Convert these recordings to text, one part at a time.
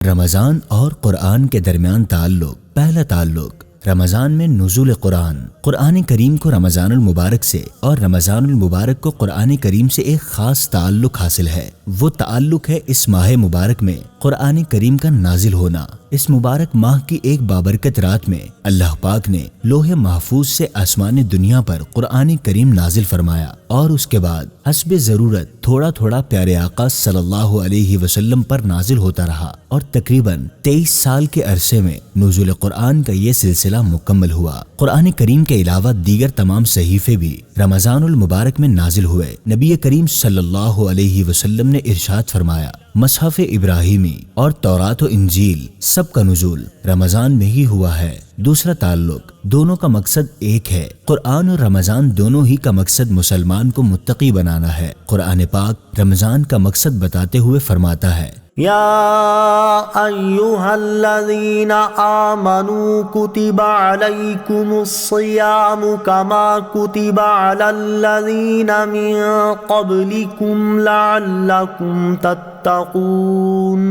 رمضان اور قرآن کے درمیان تعلق۔ پہلا تعلق رمضان میں نزول قرآن۔ قرآن کریم کو رمضان المبارک سے اور رمضان المبارک کو قرآن کریم سے ایک خاص تعلق حاصل ہے۔ وہ تعلق ہے اس ماہ مبارک میں قرآن کریم کا نازل ہونا۔ اس مبارک ماہ کی ایک بابرکت رات میں اللہ پاک نے لوح محفوظ سے آسمان دنیا پر قرآن کریم نازل فرمایا، اور اس کے بعد حسب ضرورت تھوڑا تھوڑا پیارے آقا صلی اللہ علیہ وسلم پر نازل ہوتا رہا، اور تقریباً 23 سال کے عرصے میں نزول قرآن کا یہ سلسلہ مکمل ہوا۔ قرآن کریم کے علاوہ دیگر تمام صحیفے بھی رمضان المبارک میں نازل ہوئے۔ نبی کریم صلی اللہ علیہ وسلم نے ارشاد فرمایا، مصحف ابراہیمی اور تورات و انجیل سب کا نزول رمضان میں ہی ہوا ہے۔ دوسرا تعلق، دونوں کا مقصد ایک ہے۔ قرآن اور رمضان دونوں ہی کا مقصد مسلمان کو متقی بنانا ہے۔ قرآن پاک رمضان کا مقصد بتاتے ہوئے فرماتا ہے، یا ایہا الذین آمنوا کتب علیکم الصیام کما کتب علی الذین من قبلکم لعلکم تتقون۔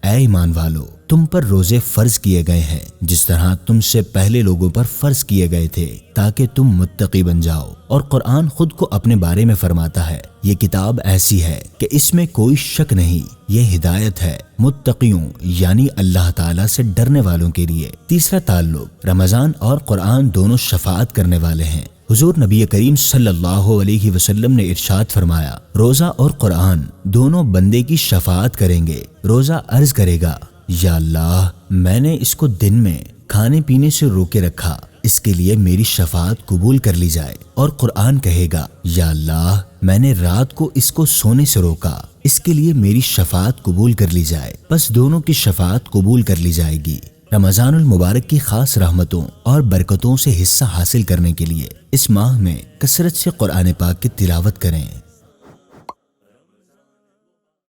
اے ایمان والو، تم پر روزے فرض کیے گئے ہیں جس طرح تم سے پہلے لوگوں پر فرض کیے گئے تھے، تاکہ تم متقی بن جاؤ۔ اور قرآن خود کو اپنے بارے میں فرماتا ہے، یہ کتاب ایسی ہے کہ اس میں کوئی شک نہیں، یہ ہدایت ہے متقیوں یعنی اللہ تعالیٰ سے ڈرنے والوں کے لیے۔ تیسرا تعلق، رمضان اور قرآن دونوں شفاعت کرنے والے ہیں۔ حضور نبی کریم صلی اللہ علیہ وسلم نے ارشاد فرمایا، روزہ اور قرآن دونوں بندے کی شفاعت کریں گے۔ روزہ عرض کرے گا، یا اللہ، میں نے اس کو دن میں کھانے پینے سے روکے رکھا، اس کے لیے میری شفاعت قبول کر لی جائے۔ اور قرآن کہے گا، یا اللہ، میں نے رات کو اس کو سونے سے روکا، اس کے لیے میری شفاعت قبول کر لی جائے۔ بس دونوں کی شفاعت قبول کر لی جائے گی۔ رمضان المبارک کی خاص رحمتوں اور برکتوں سے حصہ حاصل کرنے کے لیے اس ماہ میں کثرت سے قرآن پاک کی تلاوت کریں۔